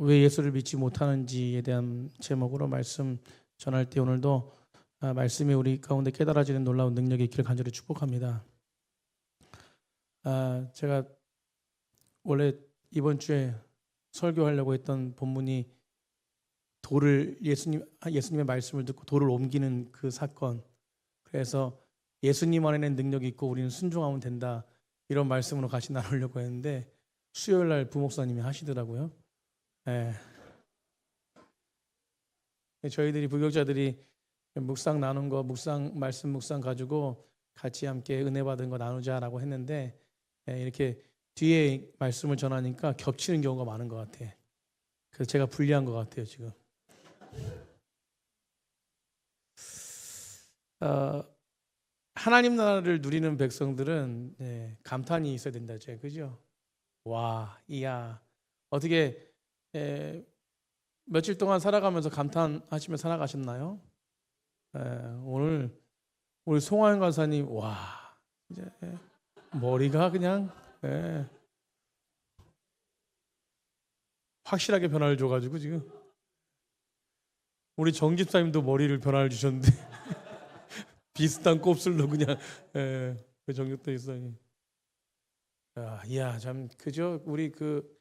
왜 예수를 믿지 못하는지에 대한 제목으로 말씀 전할 때 오늘도 말씀이 우리 가운데 깨달아지는 놀라운 능력이 있기를 간절히 축복합니다. 제가 원래 이번 주에 설교하려고 했던 본문이 돌을 예수님의 말씀을 듣고 돌을 옮기는 그 사건. 그래서 예수님 안에는 능력이 있고 우리는 순종하면 된다. 이런 말씀으로 같이 나누려고 했는데 수요일 날 부목사님이 하시더라고요. 예. 저희들이 부교자들이 묵상 나눈 거, 말씀 묵상 가지고 같이 함께 은혜 받은 거 나누자라고 했는데 이렇게 뒤에 말씀을 전하니까 겹치는 경우가 많은 것 같아. 그래서 제가 불리한 것 같아요 지금. 하나님 나라를 누리는 백성들은 감탄이 있어야 된다, 그죠? 와, 이야, 어떻게 며칠 동안 살아가면서 감탄하시며 살아가셨나요? 오늘 우리 송하영 간사님, 와, 이제 머리가 그냥 확실하게 변화를 줘가지고 지금 우리 정 집사님도 머리를 변화를 주셨는데 비슷한 곱슬로 그냥 그 정집도 있어요. 이야, 참 그죠? 우리 그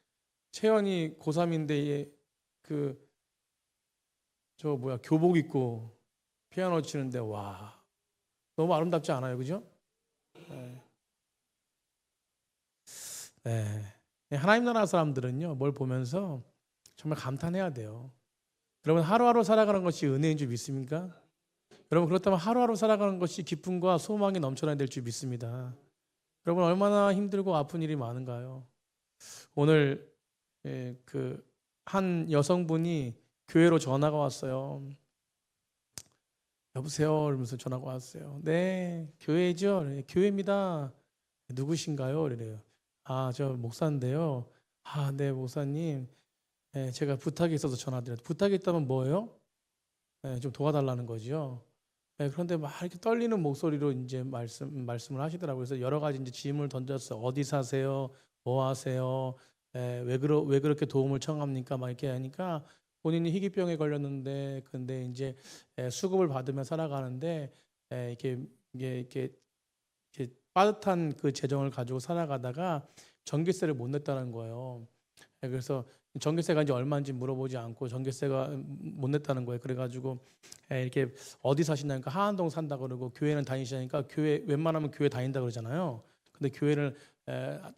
채연이 고3인데 교복 입고 피아노 치는데 와, 너무 아름답지 않아요, 그죠? 하나님 나라 사람들은요, 뭘 보면서 정말 감탄해야 돼요. 여러분, 하루하루 살아가는 것이 은혜인 줄 믿습니까? 여러분, 그렇다면 하루하루 살아가는 것이 기쁨과 소망이 넘쳐나야 될 줄 믿습니다. 여러분, 얼마나 힘들고 아픈 일이 많은가요? 오늘 그 한 여성분이 교회로 전화가 왔어요. 여보세요? 이러면서 전화가 왔어요. 네, 교회죠? 네, 교회입니다. 누구신가요? 이래요. 저 목사인데요. 네, 목사님. 제가 부탁이 있어서 전화드려요. 부탁이 있다면 뭐예요? 좀 도와달라는 거죠. 그런데 막 이렇게 떨리는 목소리로 이제 말씀을 하시더라고요. 그래서 여러 가지 이제 질문을 던졌어요. 어디 사세요? 뭐 하세요? 왜 그렇게 도움을 청합니까? 막 이렇게 하니까 본인이 희귀병에 걸렸는데 근데 이제 수급을 받으며 살아가는데 이게 빠듯한 그 재정을 가지고 살아가다가 전기세를 못 냈다는 거예요. 그래서 전기세가 이제 얼마인지 물어보지 않고 전기세가 못 냈다는 거예요. 그래가지고 이렇게 어디 사신다니까 하안동 산다 그러고 교회는 다니시니까 교회 웬만하면 교회 다닌다 그러잖아요. 근데 교회를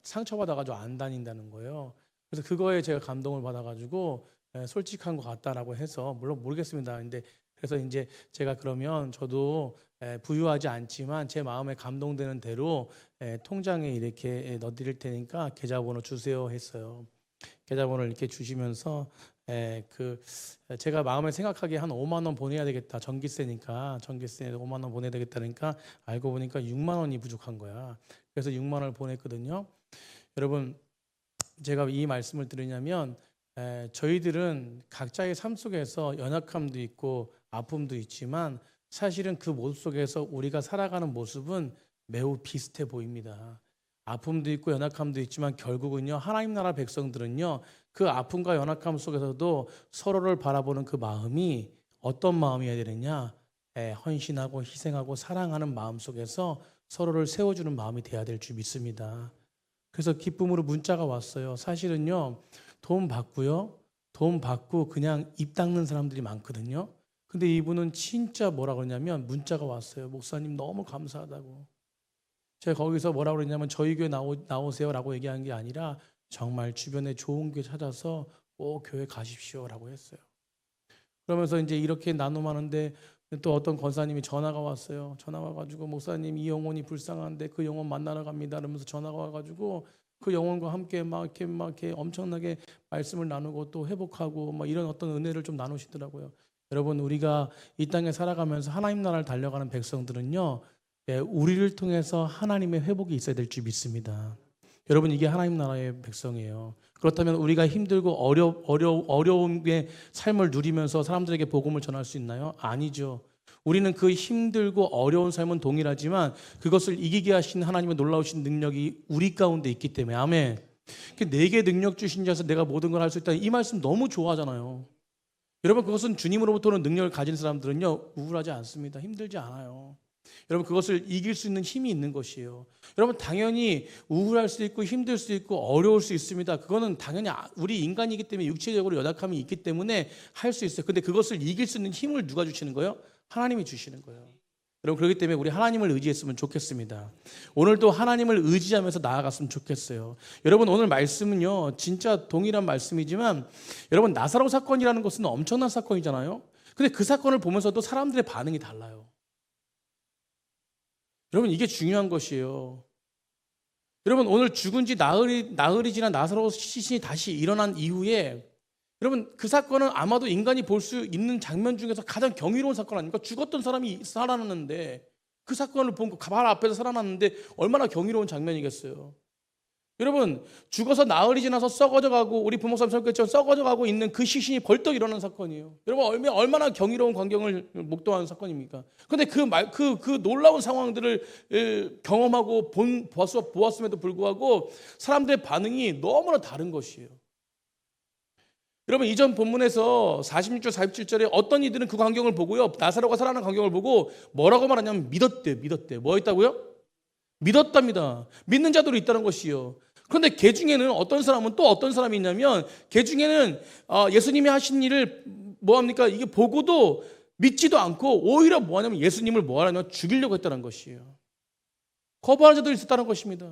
상처받아가지고 안 다닌다는 거예요. 그래서 그거에 제가 감동을 받아가지고 솔직한 것 같다라고 해서 물론 모르겠습니다. 근데 그래서 이제 제가 그러면 저도 부유하지 않지만 제 마음에 감동되는 대로 통장에 이렇게 넣어드릴 테니까 계좌번호 주세요 했어요. 계좌번호를 이렇게 주시면서 제가 마음에 생각하기에 한 5만 원 보내야 되겠다. 전기세니까 전기세 5만 원 보내야 되겠다니까 알고 보니까 6만 원이 부족한 거야. 그래서 6만 원을 보냈거든요. 여러분, 제가 이 말씀을 드리냐면 저희들은 각자의 삶 속에서 연약함도 있고 아픔도 있지만 사실은 그 모습 속에서 우리가 살아가는 모습은 매우 비슷해 보입니다. 아픔도 있고 연약함도 있지만 결국은요, 하나님 나라 백성들은요, 그 아픔과 연약함 속에서도 서로를 바라보는 그 마음이 어떤 마음이어야 되느냐? 헌신하고 희생하고 사랑하는 마음 속에서 서로를 세워주는 마음이 돼야 될 줄 믿습니다. 그래서 기쁨으로 문자가 왔어요. 사실은요, 돈 받고 그냥 입 닦는 사람들이 많거든요. 근데 이분은 진짜 뭐라 그러냐면 문자가 왔어요. 목사님 너무 감사하다고. 제가 거기서 뭐라고 그랬냐면 저희 교회 나오세요라고 얘기한 게 아니라 정말 주변에 좋은 교회 찾아서 꼭 교회 가십시오라고 했어요. 그러면서 이제 이렇게 나눔하는데 또 어떤 권사님이 전화가 왔어요. 전화가 와가지고 목사님 이 영혼이 불쌍한데 그 영혼 만나러 갑니다. 그러면서 전화가 와가지고 그 영혼과 함께 막 이렇게 엄청나게 말씀을 나누고 또 회복하고 막 이런 어떤 은혜를 좀 나누시더라고요. 여러분, 우리가 이 땅에 살아가면서 하나님 나라를 달려가는 백성들은요, 우리를 통해서 하나님의 회복이 있어야 될 줄 믿습니다. 여러분, 이게 하나님 나라의 백성이에요. 그렇다면 우리가 힘들고 어려움의 삶을 누리면서 사람들에게 복음을 전할 수 있나요? 아니죠. 우리는 그 힘들고 어려운 삶은 동일하지만 그것을 이기게 하신 하나님의 놀라우신 능력이 우리 가운데 있기 때문에 아멘. 내게 능력 주신 자에서 내가 모든 걸 할 수 있다. 이 말씀 너무 좋아하잖아요. 여러분 그것은 주님으로부터는 능력을 가진 사람들은요 우울하지 않습니다. 힘들지 않아요. 여러분 그것을 이길 수 있는 힘이 있는 것이에요. 여러분 당연히 우울할 수 있고 힘들 수 있고 어려울 수 있습니다. 그거는 당연히 우리 인간이기 때문에 육체적으로 연약함이 있기 때문에 할 수 있어요. 근데 그것을 이길 수 있는 힘을 누가 주시는 거예요? 하나님이 주시는 거예요. 여러분 그렇기 때문에 우리 하나님을 의지했으면 좋겠습니다. 오늘도 하나님을 의지하면서 나아갔으면 좋겠어요. 여러분 오늘 말씀은요 진짜 동일한 말씀이지만 여러분 나사로 사건이라는 것은 엄청난 사건이잖아요. 근데 그 사건을 보면서도 사람들의 반응이 달라요. 여러분 이게 중요한 것이에요. 여러분 오늘 죽은 지 나흘이 지난 나사로 시신이 다시 일어난 이후에 여러분 그 사건은 아마도 인간이 볼 수 있는 장면 중에서 가장 경이로운 사건 아닙니까? 죽었던 사람이 살아났는데 그 사건을 본 바로 앞에서 살아났는데 얼마나 경이로운 장면이겠어요. 여러분 죽어서 나흘이 지나서 썩어져가고 우리 부목사님 설교처럼 썩어져가고 있는 그 시신이 벌떡 일어난 사건이에요. 여러분 얼마나 경이로운 광경을 목도하는 사건입니까? 그런데 그 놀라운 상황들을 경험하고 보았음에도 불구하고 사람들의 반응이 너무나 다른 것이에요. 여러분 이전 본문에서 46절 47절에 어떤 이들은 그 광경을 보고요 나사로가 살아난 광경을 보고 뭐라고 말하냐면 믿었대. 뭐 했다고요? 믿었답니다. 믿는 자들이 있다는 것이요. 그런데 개 중에는 어떤 사람은 또 어떤 사람이 있냐면 개 중에는 예수님이 하신 일을 뭐합니까? 이게 보고도 믿지도 않고 오히려 뭐하냐면 예수님을 뭐하냐면 죽이려고 했다는 것이에요. 거부하는 자들이 있었다는 것입니다.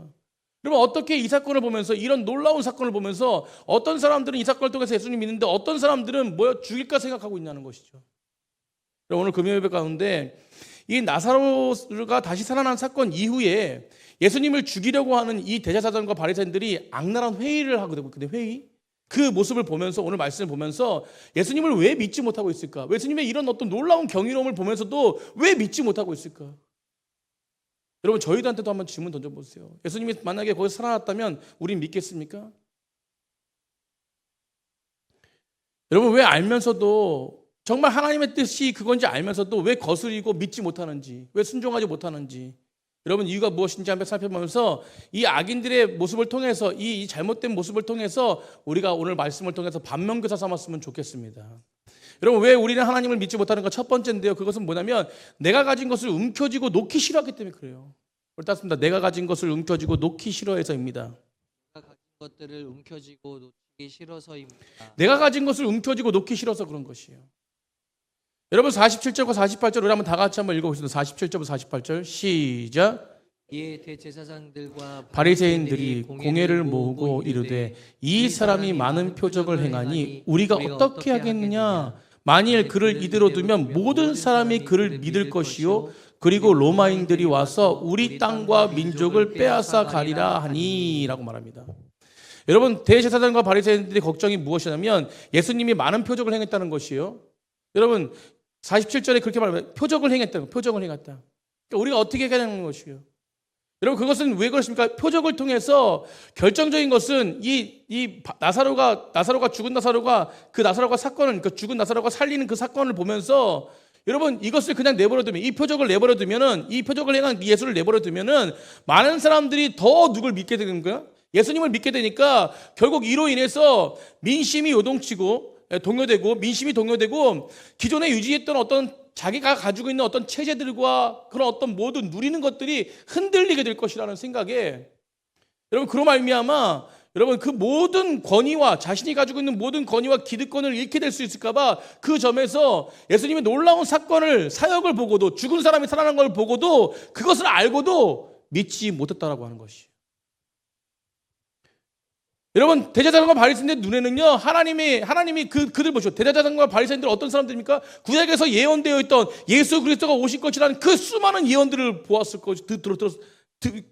여러분 어떻게 이 사건을 보면서 이런 놀라운 사건을 보면서 어떤 사람들은 이 사건을 통해서 예수님 믿는데 어떤 사람들은 죽일까 생각하고 있냐는 것이죠. 오늘 금요 예배 가운데 이 나사로가 다시 살아난 사건 이후에 예수님을 죽이려고 하는 이 대제사장과 바리새인들이 악랄한 회의를 하거든요. 근데 회의? 그 모습을 보면서 오늘 말씀을 보면서 예수님을 왜 믿지 못하고 있을까? 예수님의 이런 어떤 놀라운 경이로움을 보면서도 왜 믿지 못하고 있을까? 여러분 저희들한테도 한번 질문 던져보세요. 예수님이 만약에 거기서 살아났다면 우린 믿겠습니까? 여러분 왜 알면서도 정말 하나님의 뜻이 그건지 알면서도 왜 거스리고 믿지 못하는지, 왜 순종하지 못하는지, 여러분 이유가 무엇인지 한번 살펴보면서 이 악인들의 모습을 통해서 이 잘못된 모습을 통해서 우리가 오늘 말씀을 통해서 반면교사 삼았으면 좋겠습니다. 여러분 왜 우리는 하나님을 믿지 못하는 것 첫 번째인데요. 그것은 뭐냐면 내가 가진 것을 움켜쥐고 놓기 싫어하기 때문에 그래요. 옳습니다. 내가 가진 것을 움켜쥐고 놓기 싫어해서입니다. 내가 가진 것들을 움켜쥐고 놓기 싫어서입니다. 내가 가진 것을 움켜쥐고 놓기 싫어서 그런 것이에요. 여러분 47절과 48절 우리 한번 다 같이 한번 읽어보겠습니다. 47절부터 48절 시작. 이에 대제사장들과 바리새인들이 공회를 모으고 이르되 이 사람이 많은 표적을 행하니 우리가 어떻게 하겠느냐? 만일 그를 이대로 두면 모든 사람이 그를 믿을 것이요 그리고 로마인들이 와서 우리 땅과 민족을 빼앗아 가리라 하니 라고 말합니다. 여러분 대제사장과 바리새인들의 걱정이 무엇이냐면 예수님이 많은 표적을 행했다는 것이에요. 여러분 47절에 그렇게 말합니다. 표적을 행했다. 그러니까 우리가 어떻게 해야 되는 것이에요. 여러분 그것은 왜 그렇습니까? 표적을 통해서 결정적인 것은 이 나사로가 죽은 나사로가 그 나사로가 사건을 그 죽은 나사로가 살리는 그 사건을 보면서 여러분 이것을 그냥 내버려두면 이 표적을 내버려두면은 이 표적을 행한 예수를 내버려두면은 많은 사람들이 더 누굴 믿게 되는 거야? 예수님을 믿게 되니까 결국 이로 인해서 민심이 요동치고 민심이 동요되고 기존에 유지했던 어떤 자기가 가지고 있는 어떤 체제들과 그런 어떤 모든 누리는 것들이 흔들리게 될 것이라는 생각에 여러분 그로 말미암아 여러분 그 모든 권위와 자신이 가지고 있는 모든 권위와 기득권을 잃게 될 수 있을까 봐 그 점에서 예수님의 놀라운 사역을 보고도 죽은 사람이 살아난 걸 보고도 그것을 알고도 믿지 못했다라고 하는 것이. 여러분 대제사장과 바리새인들 눈에는요 하나님이 그들 보시고 대제사장과 바리새인들 어떤 사람들입니까? 구약에서 예언되어 있던 예수 그리스도가 오실 것이라는 그 수많은 예언들을 보았을 것이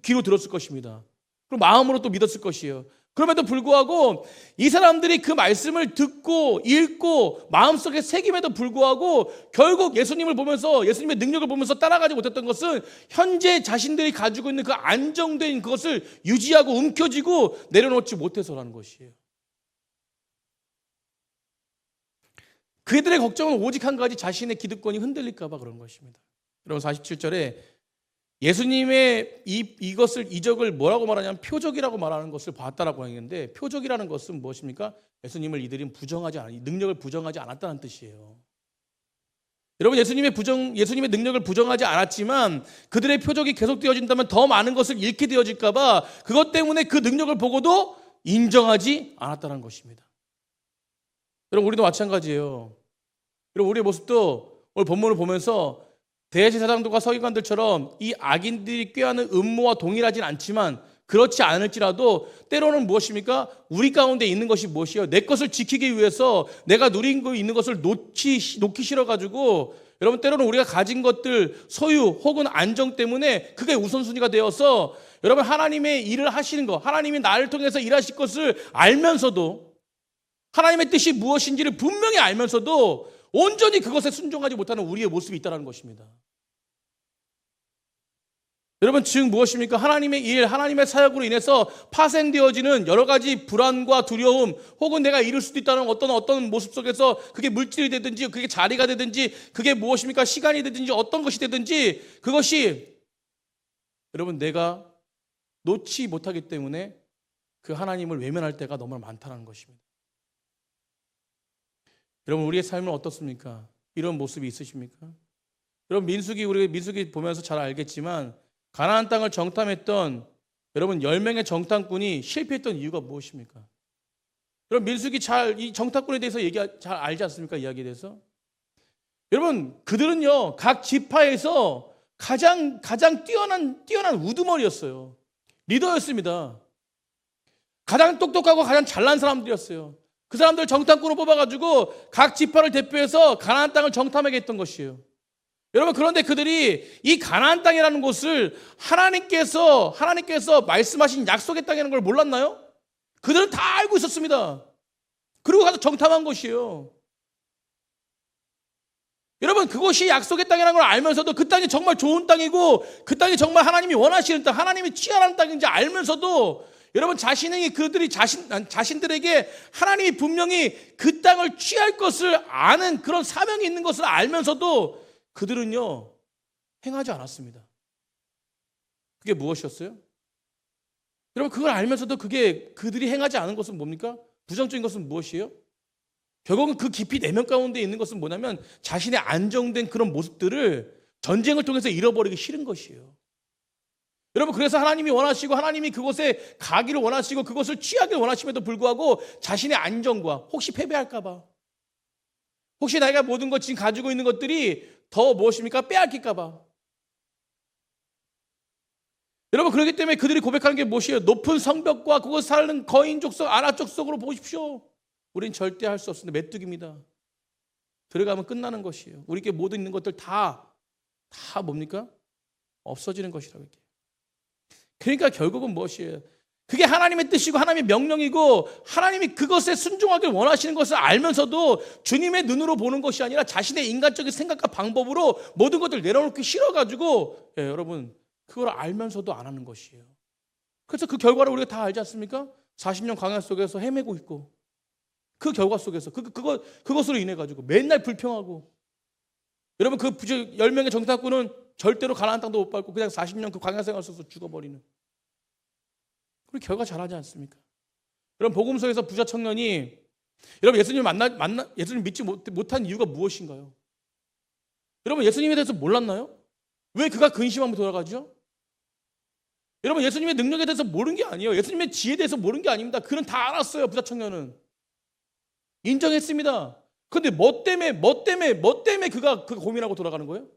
귀로 들었을 것입니다. 그리고 마음으로 또 믿었을 것이에요. 그럼에도 불구하고 이 사람들이 그 말씀을 듣고 읽고 마음속에 새김에도 불구하고 결국 예수님을 보면서 예수님의 능력을 보면서 따라가지 못했던 것은 현재 자신들이 가지고 있는 그 안정된 그것을 유지하고 움켜쥐고 내려놓지 못해서라는 것이에요. 그들의 걱정은 오직 한 가지 자신의 기득권이 흔들릴까 봐 그런 것입니다. 여러분 47절에 예수님의 이것을 이적을 뭐라고 말하냐면 표적이라고 말하는 것을 봤다라고 하는데, 표적이라는 것은 무엇입니까? 예수님을 이들이 능력을 부정하지 않았다는 뜻이에요. 여러분, 예수님의 능력을 부정하지 않았지만 그들의 표적이 계속되어진다면 더 많은 것을 잃게 되어질까봐 그것 때문에 그 능력을 보고도 인정하지 않았다는 것입니다. 여러분, 우리도 마찬가지예요. 여러분, 우리의 모습도 오늘 본문을 보면서 대제사장들과 서기관들처럼 이 악인들이 꾀하는 음모와 동일하진 않지만, 그렇지 않을지라도 때로는 무엇입니까? 우리 가운데 있는 것이 무엇이에요? 내 것을 지키기 위해서 내가 누리고 있는 것을 놓기 싫어가지고, 여러분, 때로는 우리가 가진 것들, 소유 혹은 안정 때문에 그게 우선순위가 되어서, 여러분, 하나님의 일을 하시는 것, 하나님이 나를 통해서 일하실 것을 알면서도, 하나님의 뜻이 무엇인지를 분명히 알면서도 온전히 그것에 순종하지 못하는 우리의 모습이 있다는 것입니다. 여러분, 즉 무엇입니까? 하나님의 일, 하나님의 사역으로 인해서 파생되어지는 여러 가지 불안과 두려움, 혹은 내가 잃을 수도 있다는 어떤 모습 속에서, 그게 물질이 되든지 그게 자리가 되든지 그게 무엇입니까? 시간이 되든지 어떤 것이 되든지, 그것이 여러분 내가 놓지 못하기 때문에 그 하나님을 외면할 때가 너무 많다는 것입니다. 여러분, 우리의 삶은 어떻습니까? 이런 모습이 있으십니까? 여러분, 우리 민수기 보면서 잘 알겠지만, 가나안 땅을 정탐했던 여러분 10명의 정탐꾼이 실패했던 이유가 무엇입니까? 여러분, 민수기 이 정탐꾼에 대해서 잘 알지 않습니까? 이야기에 대해서. 여러분, 그들은요, 각 지파에서 가장 뛰어난 우두머리였어요. 리더였습니다. 가장 똑똑하고 가장 잘난 사람들이었어요. 그 사람들 정탐꾼으로 뽑아가지고 각 지파를 대표해서 가나안 땅을 정탐하게 했던 것이에요. 여러분, 그런데 그들이 이 가나안 땅이라는 곳을 하나님께서 말씀하신 약속의 땅이라는 걸 몰랐나요? 그들은 다 알고 있었습니다. 그리고 가서 정탐한 것이에요. 여러분, 그곳이 약속의 땅이라는 걸 알면서도, 그 땅이 정말 좋은 땅이고 그 땅이 정말 하나님이 원하시는 땅, 하나님이 취하라는 땅인지 알면서도, 여러분, 그들이 자신들에게 하나님이 분명히 그 땅을 취할 것을 아는 그런 사명이 있는 것을 알면서도 그들은요, 행하지 않았습니다. 그게 무엇이었어요? 여러분, 그걸 알면서도 그들이 행하지 않은 것은 뭡니까? 부정적인 것은 무엇이에요? 결국은 그 깊이 내면 가운데 있는 것은 뭐냐면, 자신의 안정된 그런 모습들을 전쟁을 통해서 잃어버리기 싫은 것이에요. 여러분, 그래서 하나님이 원하시고 하나님이 그곳에 가기를 원하시고 그것을 취하기를 원하심에도 불구하고 자신의 안정과, 혹시 패배할까 봐, 혹시 내가 모든 것 지금 가지고 있는 것들이 더 무엇입니까? 빼앗길까 봐. 여러분, 그렇기 때문에 그들이 고백하는 게 무엇이에요? 높은 성벽과 그곳 사는 거인 족속, 아랍 족속으로 보십시오. 우린 절대 할 수 없습니다. 메뚜기입니다. 들어가면 끝나는 것이에요. 우리께 모든 있는 것들 다 뭡니까? 없어지는 것이라고 얘기해요. 그러니까 결국은 무엇이에요? 그게 하나님의 뜻이고 하나님의 명령이고, 하나님이 그것에 순종하길 원하시는 것을 알면서도 주님의 눈으로 보는 것이 아니라 자신의 인간적인 생각과 방법으로 모든 것들 내려놓기 싫어가지고, 여러분, 그걸 알면서도 안 하는 것이에요. 그래서 그 결과를 우리가 다 알지 않습니까? 40년 광야 속에서 헤매고 있고, 그 결과 속에서 그것으로 인해 가지고 맨날 불평하고, 여러분, 그 10명의 정탐꾼은 절대로 가나안 땅도 못 밟고 그냥 40년 그 광야 생활 속에서 죽어버리는, 그리고 결과 잘하지 않습니까? 여러분, 복음서에서 부자 청년이, 여러분, 예수님 믿지 못한 이유가 무엇인가요? 여러분, 예수님에 대해서 몰랐나요? 왜 그가 근심하며 돌아가죠? 여러분, 예수님의 능력에 대해서 모르는 게 아니에요. 예수님의 지혜에 대해서 모르는 게 아닙니다. 그는 다 알았어요. 부자 청년은 인정했습니다. 그런데 뭐 때문에 그가 고민하고 돌아가는 거예요?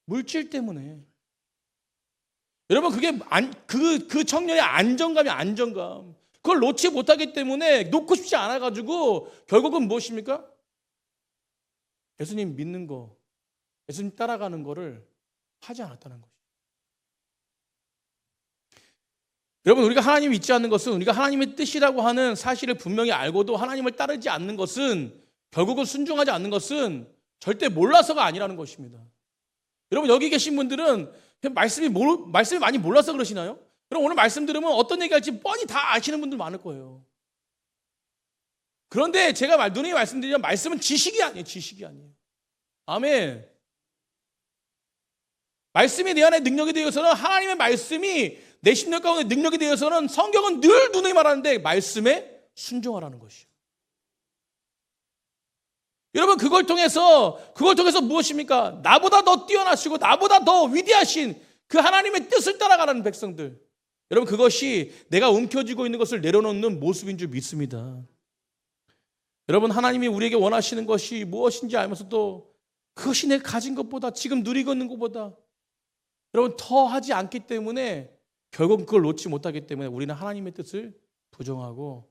물질 때문에. 여러분, 그게 그 청년의 안정감, 그걸 놓지 못하기 때문에, 놓고 싶지 않아가지고 결국은 무엇입니까? 예수님 믿는 거, 예수님 따라가는 거를 하지 않았다는 거죠. 여러분, 우리가 하나님을 믿지 않는 것은, 우리가 하나님의 뜻이라고 하는 사실을 분명히 알고도 하나님을 따르지 않는 것은, 결국은 순종하지 않는 것은 절대 몰라서가 아니라는 것입니다. 여러분, 여기 계신 분들은 말씀이 많이 몰라서 그러시나요? 여러분, 오늘 말씀 들으면 어떤 얘기할지 뻔히 다 아시는 분들 많을 거예요. 그런데 제가 누누이 말씀드리면, 말씀은 지식이 아니에요. 아멘. 말씀이 내 안에 능력이 되어서는 하나님의 말씀이 내 심령 가운데 능력이 되어서는 성경은 늘 누누이 말하는데 말씀에 순종하라는 것이요. 여러분 그걸 통해서 무엇입니까? 나보다 더 뛰어나시고 나보다 더 위대하신 그 하나님의 뜻을 따라가는 백성들. 여러분 그것이 내가 움켜쥐고 있는 것을 내려놓는 모습인 줄 믿습니다. 여러분 하나님이 우리에게 원하시는 것이 무엇인지 알면서도 그것이 내가 가진 것보다 지금 누리고 있는 것보다 여러분 더 하지 않기 때문에 결국 그걸 놓지 못하기 때문에 우리는 하나님의 뜻을 부정하고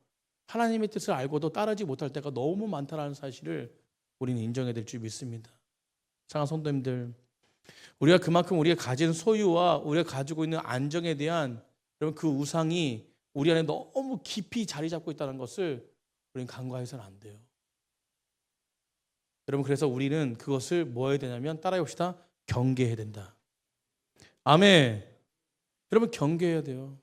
하나님의 뜻을 알고도 따르지 못할 때가 너무 많다는 사실을 우리는 인정해야 될 줄 믿습니다. 사랑하는 성도님들, 우리가 그만큼 우리가 가진 소유와 우리가 가지고 있는 안정에 대한 여러분 그 우상이 우리 안에 너무 깊이 자리 잡고 있다는 것을 우리는 간과해서는 안 돼요. 여러분 그래서 우리는 그것을 뭐 해야 되냐면 따라해 봅시다. 경계해야 된다. 아멘. 여러분 경계해야 돼요.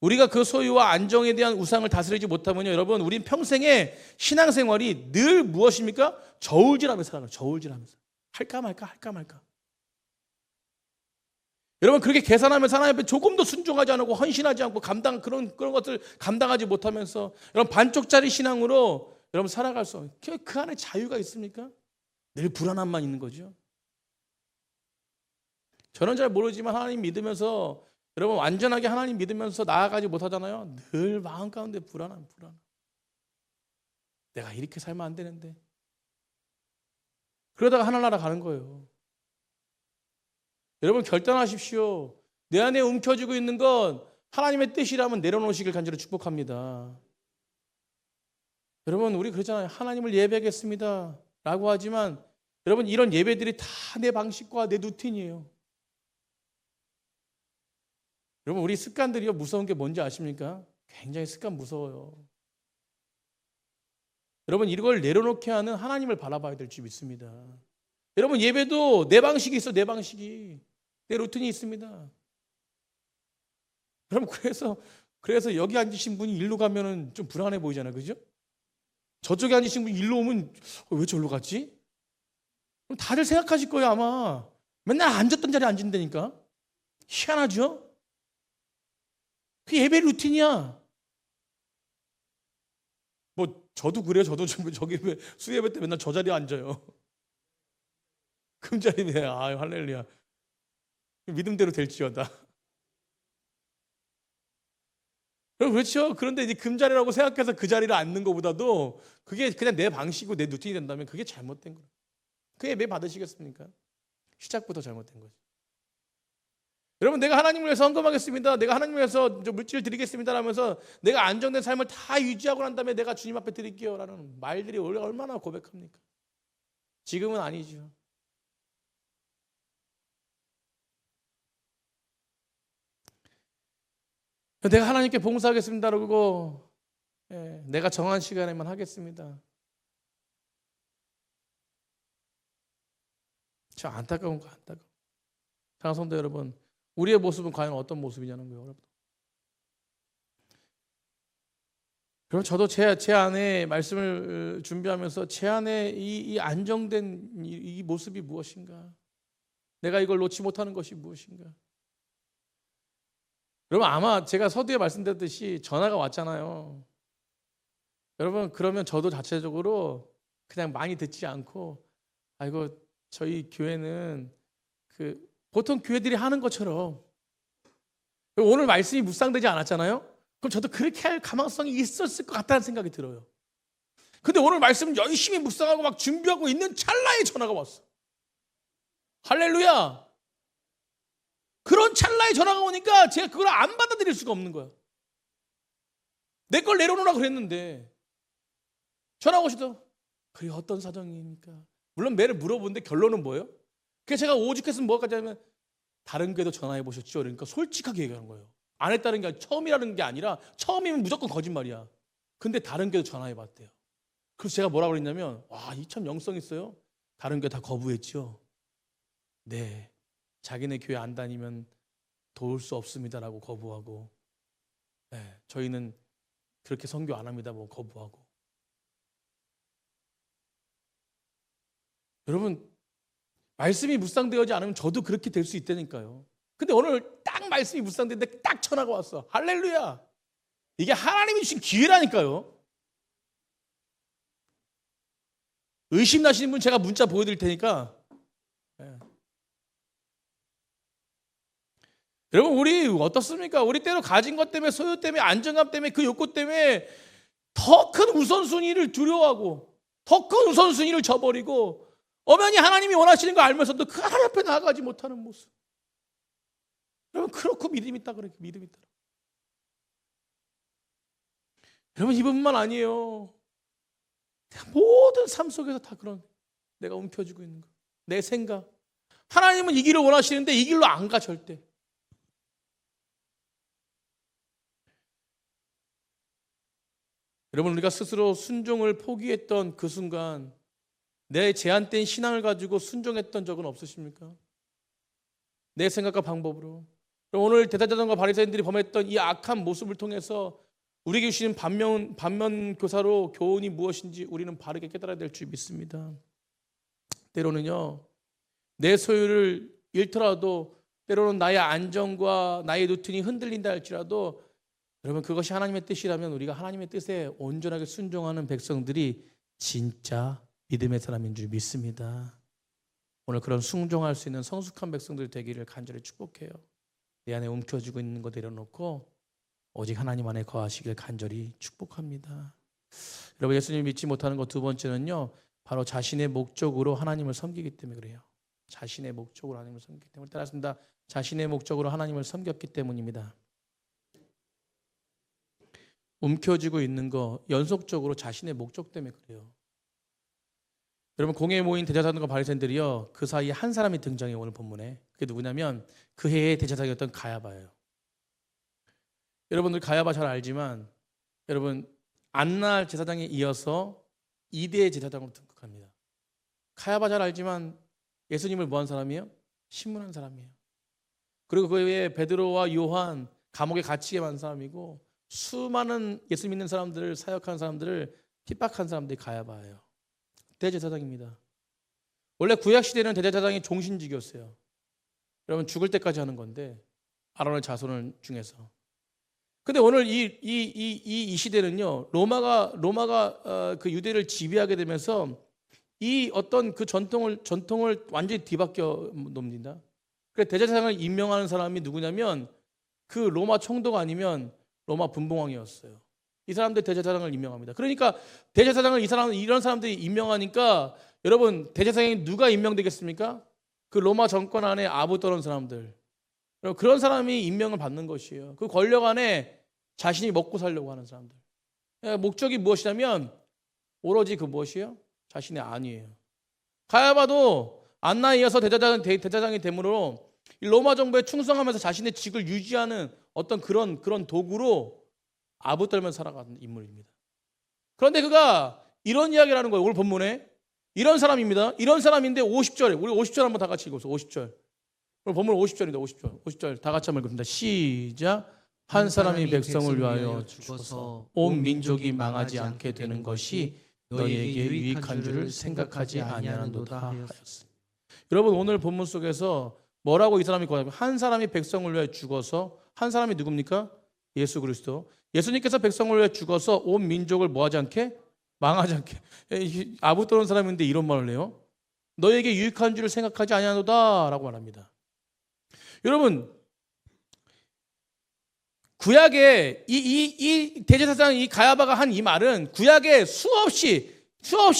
우리가 그 소유와 안정에 대한 우상을 다스리지 못하면요, 여러분 우린 평생에 신앙생활이 늘 무엇입니까? 저울질하면서 살아가요. 저울질하면서 할까 말까. 여러분 그렇게 계산하면서 하나님 앞에 조금 더 순종하지 않고 헌신하지 않고 그런 것을 감당하지 못하면서 여러분 반쪽짜리 신앙으로 여러분 살아갈 수 없어요. 그 안에 자유가 있습니까? 늘 불안함만 있는 거죠. 저는 잘 모르지만 하나님 믿으면서 여러분 완전하게 하나님 믿으면서 나아가지 못하잖아요. 늘 마음 가운데 불안. 내가 이렇게 살면 안 되는데. 그러다가 하늘나라 가는 거예요. 여러분 결단하십시오. 내 안에 움켜쥐고 있는 건 하나님의 뜻이라면 내려놓으시길 간절히 축복합니다. 여러분 우리 그러잖아요. 하나님을 예배하겠습니다 라고 하지만 여러분 이런 예배들이 다 내 방식과 내 루틴이에요. 여러분 우리 습관들이요 무서운 게 뭔지 아십니까? 굉장히 습관 무서워요. 여러분 이걸 내려놓게 하는 하나님을 바라봐야 될 줄 믿습니다. 여러분 예배도 내 방식이 있어. 내 방식이 내 루틴이 있습니다. 여러분 그래서 여기 앉으신 분이 일로 가면은 좀 불안해 보이잖아요. 그죠? 저쪽에 앉으신 분이 일로 오면 왜 저기로 갔지? 그럼 다들 생각하실 거예요 아마. 맨날 앉았던 자리에 앉은다니까. 희한하죠? 그게 예배 루틴이야. 뭐 저도 그래요. 저도 저기 수예배 때 맨날 저 자리에 앉아요. 금자리네. 아유 할렐루야. 믿음대로 될지어다. 그렇죠. 그런데 이제 금자리라고 생각해서 그 자리를 앉는 것보다도 그게 그냥 내 방식이고 내 루틴이 된다면 그게 잘못된 거예요. 그게 예배 받으시겠습니까? 시작부터 잘못된 거죠. 여러분 내가 하나님을 위해서 헌금하겠습니다. 내가 하나님을 위해서 물질 드리겠습니다 하면서 내가 안정된 삶을 다 유지하고 난 다음에 내가 주님 앞에 드릴게요 라는 말들이 얼마나 고백합니까? 지금은 아니죠. 내가 하나님께 봉사하겠습니다 그러고 내가 정한 시간에만 하겠습니다. 참 안타까운 거 안타까워. 사랑하는 성도 여러분, 우리의 모습은 과연 어떤 모습이냐는 거예요, 여러분. 그럼 저도 제 안에 말씀을 준비하면서 제 안에 이 안정된 이 모습이 무엇인가? 내가 이걸 놓지 못하는 것이 무엇인가? 여러분 아마 제가 서두에 말씀드렸듯이 전화가 왔잖아요. 여러분 그러면 저도 자체적으로 그냥 많이 듣지 않고 아이고 저희 교회는 보통 교회들이 하는 것처럼 오늘 말씀이 묵상되지 않았잖아요. 그럼 저도 그렇게 할 가망성이 있었을 것 같다는 생각이 들어요. 근데 오늘 말씀 열심히 묵상하고 막 준비하고 있는 찰나에 전화가 왔어. 할렐루야. 그런 찰나에 전화가 오니까 제가 그걸 안 받아들일 수가 없는 거야. 내 걸 내려놓으라 그랬는데 전화가 오시더라고. 그게 어떤 사정입니까? 물론 매를 물어보는데 결론은 뭐예요? 그래서 제가 오죽했으면 뭐까지 하면 다른 교회도 전화해 보셨죠? 그러니까 솔직하게 얘기하는 거예요. 안 했다는 게 처음이라는 게 아니라 처음이면 무조건 거짓말이야. 근데 다른 교회도 전화해 봤대요. 그래서 제가 뭐라고 그랬냐면 와, 이 참 영성 있어요. 다른 교회 다 거부했죠. 네. 자기네 교회 안 다니면 도울 수 없습니다라고 거부하고 네, 저희는 그렇게 선교 안 합니다 뭐 거부하고. 여러분 말씀이 묵상되어지 않으면 저도 그렇게 될 수 있다니까요. 근데 오늘 딱 말씀이 묵상되는데 딱 전화가 왔어. 할렐루야. 이게 하나님이 주신 기회라니까요. 의심 나시는 분 제가 문자 보여드릴 테니까. 여러분 우리 어떻습니까? 우리 때로 가진 것 때문에, 소유 때문에, 안정감 때문에, 그 욕구 때문에 더 큰 우선순위를 두려워하고 더 큰 우선순위를 저버리고 엄연히 하나님이 원하시는 거 알면서도 그 하나님 앞에 나아가지 못하는 모습. 여러분 그렇고 믿음이 있다 그래. 믿음이 있다. 여러분 이분만 아니에요. 모든 삶 속에서 다 그런 내가 움켜쥐고 있는 거. 내 생각. 하나님은 이 길을 원하시는데 이 길로 안 가 절대. 여러분 우리가 스스로 순종을 포기했던 그 순간 내 제한된 신앙을 가지고 순종했던 적은 없으십니까? 내 생각과 방법으로. 오늘 대제사장과 바리새인들이 범했던 이 악한 모습을 통해서 우리에게 주시는 반면 교사로 교훈이 무엇인지 우리는 바르게 깨달아야 될 줄 믿습니다. 때로는요, 내 소유를 잃더라도 때로는 나의 안정과 나의 루틴이 흔들린다 할지라도 여러분 그것이 하나님의 뜻이라면 우리가 하나님의 뜻에 온전하게 순종하는 백성들이 진짜 믿음의 사람인 줄 믿습니다. 오늘 그런 순종할 수 있는 성숙한 백성들 되기를 간절히 축복해요. 내 안에 움켜쥐고 있는 거 내려놓고 오직 하나님 안에 거하시길 간절히 축복합니다. 여러분 예수님 믿지 못하는 것 두 번째는요, 바로 자신의 목적으로 하나님을 섬기기 때문에 그래요. 자신의 목적으로 하나님을 섬기기 때문에. 따라서 자신의 목적으로 하나님을 섬겼기 때문입니다. 움켜쥐고 있는 거 연속적으로 자신의 목적 때문에 그래요. 여러분 공회에 모인 대제사장과 바리새인들이요, 그 사이에 한 사람이 등장해요. 오늘 본문에. 그게 누구냐면 그 해의 대제사장이었던 가야바예요. 여러분들 가야바 잘 알지만 여러분 안날 제사장에 이어서 2대 제사장으로 등극합니다. 가야바 잘 알지만 예수님을 뭐한 사람이에요? 신문한 사람이에요. 그리고 그 외에 베드로와 요한 감옥에 갇히게 만 사람이고 수많은 예수 믿는 사람들을 사역하는 사람들을 핍박한 사람들이 가야바예요. 대제사장입니다. 원래 구약 시대는 대제사장이 종신직이었어요. 여러분 죽을 때까지 하는 건데 아론의 자손을 중에서. 근데 오늘 이 시대는요, 로마가 그 유대를 지배하게 되면서 이 어떤 그 전통을 완전히 뒤바뀌어 놓습니다. 그래서 대제사장을 임명하는 사람이 누구냐면 그 로마 총독 아니면 로마 분봉왕이었어요. 이 사람들 대제사장을 임명합니다. 그러니까 대제사장을 이런 사람들이 임명하니까 여러분 대제사장이 누가 임명되겠습니까? 그 로마 정권 안에 아부 떠는 사람들. 여러분 그런 사람이 임명을 받는 것이에요. 그 권력 안에 자신이 먹고 살려고 하는 사람들. 목적이 무엇이냐면 오로지 그 무엇이에요? 자신의 안위예요. 가야바도 안나에 이어서 대제사장이 됨으로 로마 정부에 충성하면서 자신의 직을 유지하는 어떤 그런 도구로 아부 떨면서 살아가는 인물입니다. 그런데 그가 이런 이야기를 하는 거예요. 오늘 본문에 이런 사람입니다. 이런 사람인데 50절에 우리 50절 한번 다 같이 읽어보세요. 50절. 오늘 본문 50절입니다. 50절 다 같이 한번 읽습니다. 시작. 한 사람이 백성을 위하여 죽어서 온 민족이 망하지 않게 되는 것이 너희에게 유익한 줄을 생각하지 아니하는도다 하였습니다. 여러분 오늘 본문 속에서 뭐라고 이 사람이 고하냐면 한 사람이 백성을 위하여 죽어서, 한 사람이 누굽니까? 예수 그리스도. 예수님께서 백성을 위하여 죽어서 온 민족을 뭐하지 않게? 망하지 않게. 아부 떠는 사람인데 이런 말을 해요. 너에게 유익한 줄을 생각하지 아니하노다 라고 말합니다. 여러분 구약에 이 대제사장 이 가야바가 한 이 말은 구약에 수없이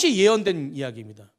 예언된 이야기입니다.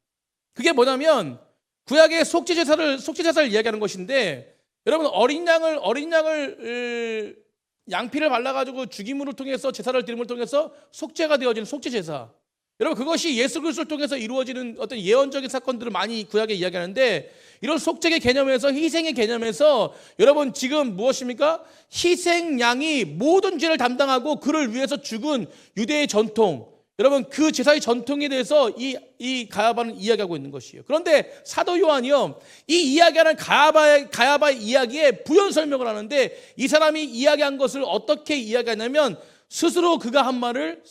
그게 뭐냐면 구약의 속죄제사를 이야기하는 것인데 여러분 어린 양을 양피를 발라가지고 죽임으로 통해서 제사를 드림을 통해서 속죄가 되어지는 속죄제사. 여러분 그것이 예수 그리스도를 통해서 이루어지는 어떤 예언적인 사건들을 많이 구약에 이야기하는데 이런 속죄의 개념에서 희생의 개념에서 여러분 지금 무엇입니까? 희생양이 모든 죄를 담당하고 그를 위해서 죽은 유대의 전통, 여러분 그 제사의 전통에 대해서 이 가야바는 이야기하고 있는 것이에요. 그런데 사도 요한이요 이 이야기하는 가야바의 이야기에 부연 설명을 하는데 이 사람이 이야기한 것을 어떻게 이야기하냐면 스스로 그가 한 말을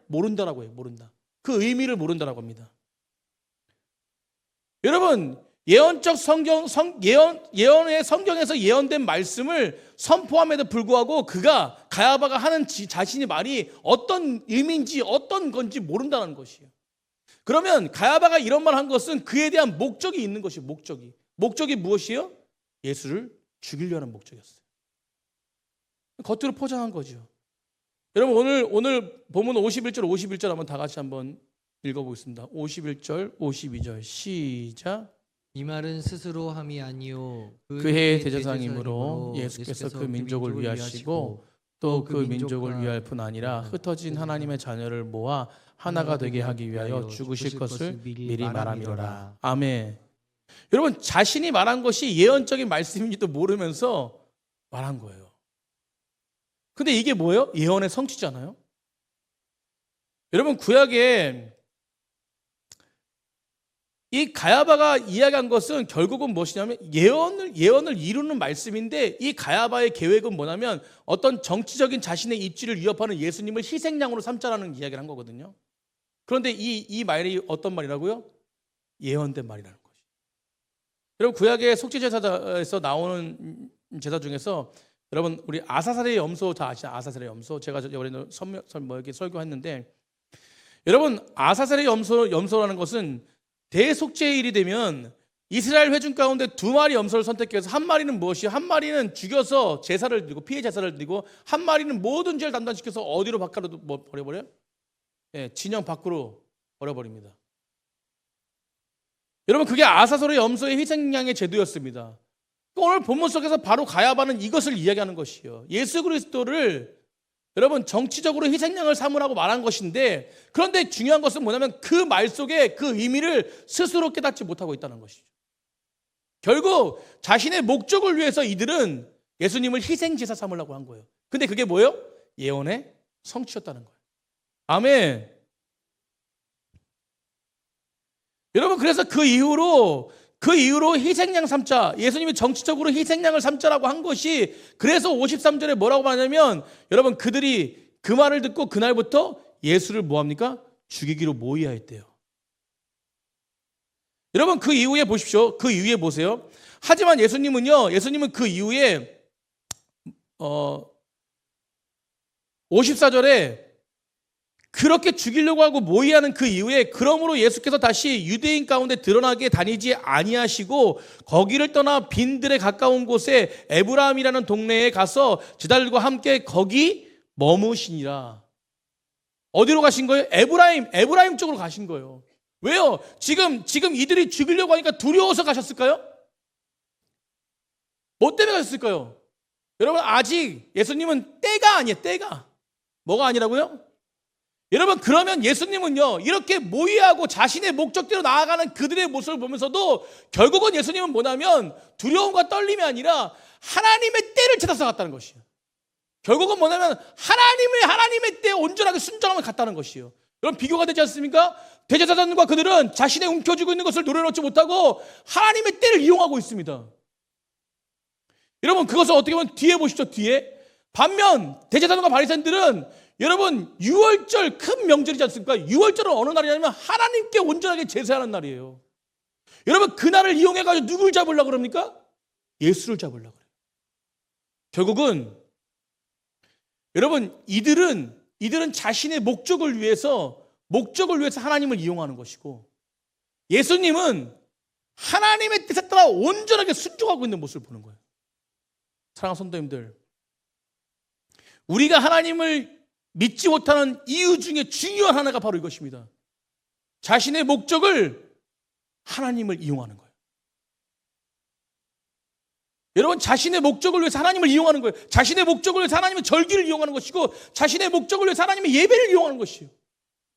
모른다라고 해요. 모른다. 그 의미를 모른다라고 합니다. 여러분, 예언의 성경에서 예언된 말씀을 선포함에도 불구하고 그가 가야바가 하는 자신의 말이 어떤 의미인지 어떤 건지 모른다는 것이에요. 그러면 가야바가 이런 말 한 것은 그에 대한 목적이 있는 것이에요. 목적이 무엇이에요? 예수를 죽이려는 목적이었어요. 겉으로 포장한 거죠. 여러분, 오늘 본문 51절 한번 다 같이 한번 읽어보겠습니다. 51절 52절 시작. 이 말은 스스로 함이 아니요 그의 대제사장이므로 예수께서 그 민족을 위하시고 또 그 민족을 위할 뿐 아니라 흩어진 하나님의 자녀를 모아 하나가 되게 하기 위하여 죽으실 것을 미리 말함이로라. 아멘. 여러분, 자신이 말한 것이 예언적인 말씀인지도 모르면서 말한 거예요. 근데 이게 뭐예요? 예언의 성취잖아요. 여러분, 구약에 이 가야바가 이야기한 것은 결국은 무엇이냐면 예언을 이루는 말씀인데, 이 가야바의 계획은 뭐냐면 어떤 정치적인 자신의 입지를 위협하는 예수님을 희생양으로 삼자라는 이야기를 한 거거든요. 그런데 이 말이 어떤 말이라고요? 예언된 말이라는 거죠. 여러분, 구약의 속죄제사에서 나오는 제사 중에서 여러분, 우리 아사셀의 염소 다 아시죠? 아사셀의 염소. 제가 이번에 이렇게 설교했는데, 여러분, 아사셀의 염소라는 것은 대속죄일이 되면 이스라엘 회중 가운데 2마리 염소를 선택해서 한 마리는 무엇이요? 한 마리는 죽여서 제사를 드리고 피해 제사를 드리고, 한 마리는 모든 죄를 담당시켜서 어디로 바깥으로 버려버려요? 진영 밖으로 버려버립니다. 여러분, 그게 아사솔의 염소의 희생양의 제도였습니다. 오늘 본문 속에서 바로 가야바는 이것을 이야기하는 것이요. 예수 그리스도를 여러분 정치적으로 희생양을 삼으라고 말한 것인데, 그런데 중요한 것은 뭐냐면 그 말 속에 그 의미를 스스로 깨닫지 못하고 있다는 것이죠. 결국 자신의 목적을 위해서 이들은 예수님을 희생제사 삼으려고 한 거예요. 근데 그게 뭐예요? 예언의 성취였다는 거예요. 아멘. 여러분, 그래서 그 이후로 희생양 삼자, 예수님이 정치적으로 희생양을 삼자라고 한 것이, 그래서 53절에 뭐라고 말하냐면, 여러분, 그들이 그 말을 듣고 그날부터 예수를 뭐합니까? 죽이기로 모의하였대요. 여러분, 그 이후에 보십시오. 그 이후에 보세요. 하지만 예수님은 그 이후에 54절에 그렇게 죽이려고 하고 모의하는 그 이후에, 그러므로 예수께서 다시 유대인 가운데 드러나게 다니지 아니하시고 거기를 떠나 빈들에 가까운 곳에 에브라임이라는 동네에 가서 제자들과 함께 거기 머무시니라. 어디로 가신 거예요? 에브라임 쪽으로 가신 거예요. 왜요? 지금 이들이 죽이려고 하니까 두려워서 가셨을까요? 뭐 때문에 가셨을까요? 여러분, 아직 예수님은 때가 아니에요. 때가. 뭐가 아니라고요? 여러분, 그러면 예수님은요, 이렇게 모의하고 자신의 목적대로 나아가는 그들의 모습을 보면서도 결국은 예수님은 뭐냐면 두려움과 떨림이 아니라 하나님의 때를 찾아서 갔다는 것이에요. 결국은 뭐냐면 하나님의 때에 온전하게 순종하며 갔다는 것이에요. 여러분, 비교가 되지 않습니까? 대제사장과 그들은 자신의 움켜쥐고 있는 것을 노려놓지 못하고 하나님의 때를 이용하고 있습니다. 여러분, 그것을 어떻게 보면 뒤에 보십시오. 뒤에. 반면 대제사장과 바리새인들은 여러분, 유월절 큰 명절이지 않습니까? 유월절은 어느 날이냐면 하나님께 온전하게 제사하는 날이에요. 여러분, 그날을 이용해가지고 누굴 잡으려고 그럽니까? 예수를 잡으려고 그래요. 결국은 여러분, 이들은 자신의 목적을 위해서 하나님을 이용하는 것이고, 예수님은 하나님의 뜻에 따라 온전하게 순종하고 있는 모습을 보는 거예요. 사랑하는 성도님들, 우리가 하나님을 믿지 못하는 이유 중에 중요한 하나가 바로 이것입니다. 자신의 목적을 하나님을 이용하는 거예요. 여러분, 자신의 목적을 위해서 하나님을 이용하는 거예요. 자신의 목적을 위해서 하나님의 절기를 이용하는 것이고, 자신의 목적을 위해서 하나님의 예배를 이용하는 것이에요.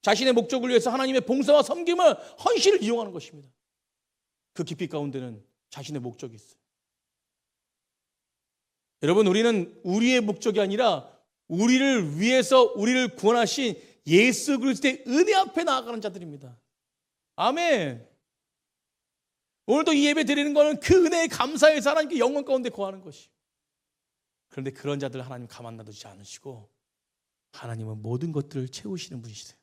자신의 목적을 위해서 하나님의 봉사와 섬김을, 헌신을 이용하는 것입니다. 그 깊이 가운데는 자신의 목적이 있어요. 여러분, 우리는 우리의 목적이 아니라 우리를 위해서 우리를 구원하신 예수 그리스도의 은혜 앞에 나아가는 자들입니다. 아멘. 오늘도 이 예배 드리는 것은 그 은혜에 감사해서 하나님께 영광 가운데 거하는 것이에요. 그런데 그런 자들 하나님 가만 놔두지 않으시고 하나님은 모든 것들을 채우시는 분이시세요.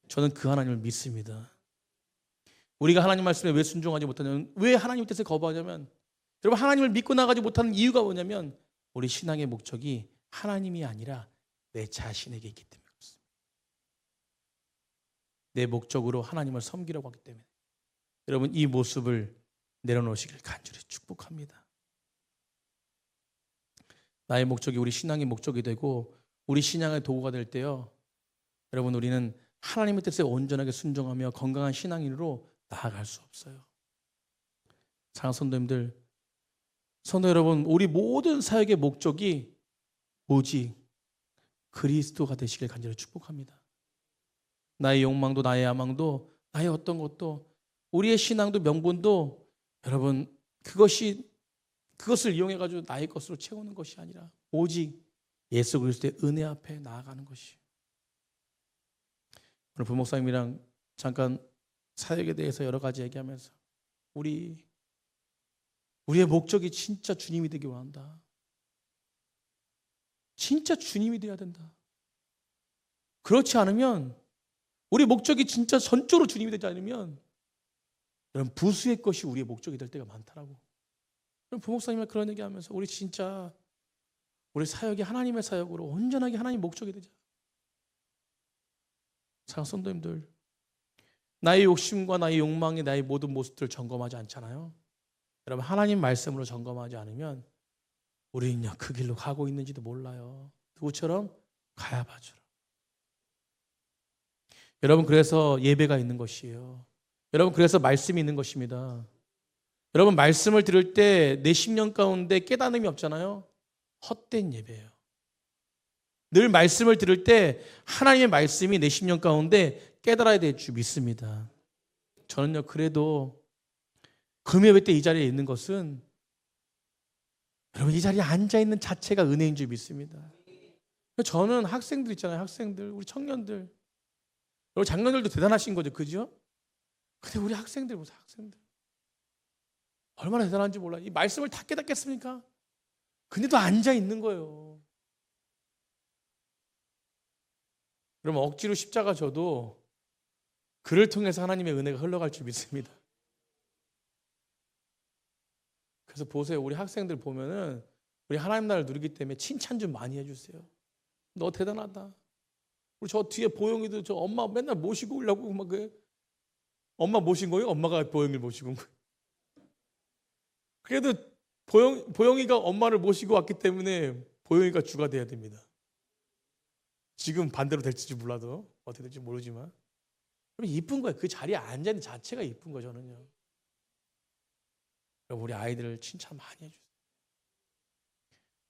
저는 그 하나님을 믿습니다. 우리가 하나님 말씀에 왜 순종하지 못하냐면, 왜 하나님 뜻을 거부하냐면, 여러분 하나님을 믿고 나가지 못하는 이유가 뭐냐면 우리 신앙의 목적이 하나님이 아니라 내 자신에게 있기 때문에 그렇습니다. 내 목적으로 하나님을 섬기려고 하기 때문에. 여러분 이 모습을 내려놓으시길 간절히 축복합니다. 나의 목적이 우리 신앙의 목적이 되고 우리 신앙의 도구가 될 때요, 여러분 우리는 하나님의 뜻에 온전하게 순종하며 건강한 신앙인으로 나아갈 수 없어요. 사랑하는 성도님들, 성도 여러분, 우리 모든 사역의 목적이 오직 그리스도가 되시길 간절히 축복합니다. 나의 욕망도 나의 야망도 나의 어떤 것도 우리의 신앙도 명분도 여러분 그것을 이용해 가지고 나의 것으로 채우는 것이 아니라 오직 예수 그리스도의 은혜 앞에 나아가는 것이. 오늘 부목사님이랑 잠깐 사역에 대해서 여러 가지 얘기하면서 우리의 목적이 진짜 주님이 되기 원한다. 진짜 주님이 되어야 된다. 그렇지 않으면, 우리 목적이 진짜 전적으로 주님이 되지 않으면 여러분 부수의 것이 우리의 목적이 될 때가 많다라고. 그럼 부목사님이 그런 얘기하면서 우리 진짜 우리 사역이 하나님의 사역으로 온전하게 하나님 목적이 되자. 사랑하는 성도님들, 나의 욕심과 나의 욕망이 나의 모든 모습들을 점검하지 않잖아요. 여러분 하나님 말씀으로 점검하지 않으면 우리는 그 길로 가고 있는지도 몰라요. 누구처럼? 가야바처럼. 여러분 그래서 예배가 있는 것이에요. 여러분 그래서 말씀이 있는 것입니다. 여러분 말씀을 들을 때 내 심령 가운데 깨달음이 없잖아요. 헛된 예배예요. 늘 말씀을 들을 때 하나님의 말씀이 내 심령 가운데 깨달아야 될 줄 믿습니다. 저는요 그래도 금요일 때 이 자리에 있는 것은 여러분 이 자리에 앉아있는 자체가 은혜인 줄 믿습니다. 저는 학생들 있잖아요. 학생들, 우리 청년들, 여러분 장년들도 대단하신 거죠. 그죠? 근데 우리 학생들 보세요. 학생들 얼마나 대단한지 몰라요. 이 말씀을 다 깨닫겠습니까? 근데도 앉아있는 거예요. 그러면 억지로 십자가 져도 그를 통해서 하나님의 은혜가 흘러갈 줄 믿습니다. 그래서 보세요. 우리 학생들 보면은 우리 하나님 나라를 누리기 때문에 칭찬 좀 많이 해주세요. 너 대단하다. 우리 저 뒤에 보영이도 저 엄마 맨날 모시고 오려고 막 그래. 엄마 모신 거예요? 엄마가 보영이를 모시고 온 거예요? 그래도 보영이가 엄마를 모시고 왔기 때문에 보영이가 주가 돼야 됩니다. 지금 반대로 될지 몰라도 어떻게 될지 모르지만 이쁜 거예요. 그 자리에 앉아있는 자체가 이쁜 거죠. 저는요. 우리 아이들을 칭찬 많이 해주세요.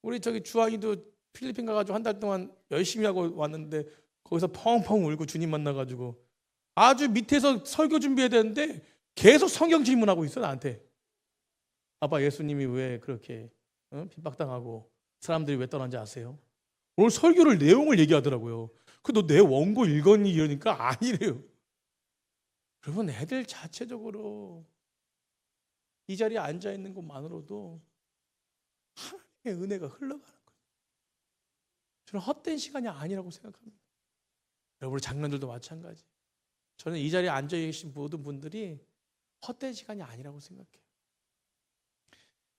우리 주환이도 필리핀 가가지고 한 달 동안 열심히 하고 왔는데 거기서 펑펑 울고 주님 만나가지고 아주 밑에서 설교 준비해야 되는데 계속 성경 질문하고 있어 나한테. 아빠 예수님이 왜 그렇게 핍박당하고 사람들이 왜 떠난지 아세요? 오늘 설교를 내용을 얘기하더라고요. 너 내 원고 읽었니? 이러니까 아니래요. 여러분 애들 자체적으로 이 자리에 앉아있는 것만으로도 하나님의 은혜가 흘러가는 거예요. 저는 헛된 시간이 아니라고 생각합니다. 여러분 장년들도 마찬가지. 저는 이 자리에 앉아 계신 모든 분들이 헛된 시간이 아니라고 생각해요.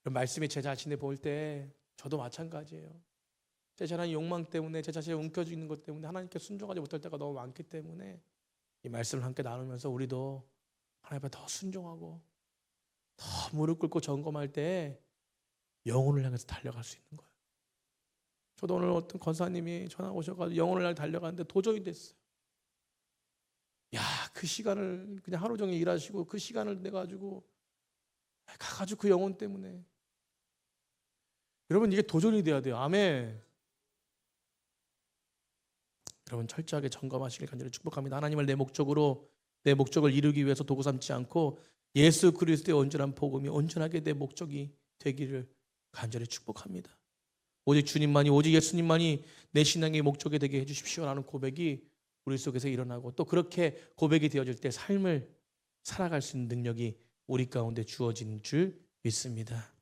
말씀이 제 자신을 볼 때 저도 마찬가지예요. 제 자신의 욕망 때문에 제 자신이 움켜쥐는 것 때문에 하나님께 순종하지 못할 때가 너무 많기 때문에 이 말씀을 함께 나누면서 우리도 하나님 앞에 더 순종하고 더 무릎 꿇고 점검할 때 영혼을 향해서 달려갈 수 있는 거예요. 저도 오늘 어떤 권사님이 전화 오셔가지고 영혼을 향해 달려가는데 도저히 됐어요. 야, 그 시간을 그냥 하루 종일 일하시고 그 시간을 내가지고 가가지고 그 영혼 때문에. 여러분 이게 도전이 돼야 돼요. 아멘. 여러분 철저하게 점검하시길 간절히 축복합니다. 하나님을 내 목적을 이루기 위해서 도구 삼지 않고 예수 그리스도의 온전한 복음이 온전하게 내 목적이 되기를 간절히 축복합니다. 오직 주님만이, 오직 예수님만이 내 신앙의 목적이 되게 해주십시오라는 고백이 우리 속에서 일어나고 또 그렇게 고백이 되어질 때 삶을 살아갈 수 있는 능력이 우리 가운데 주어진 줄 믿습니다.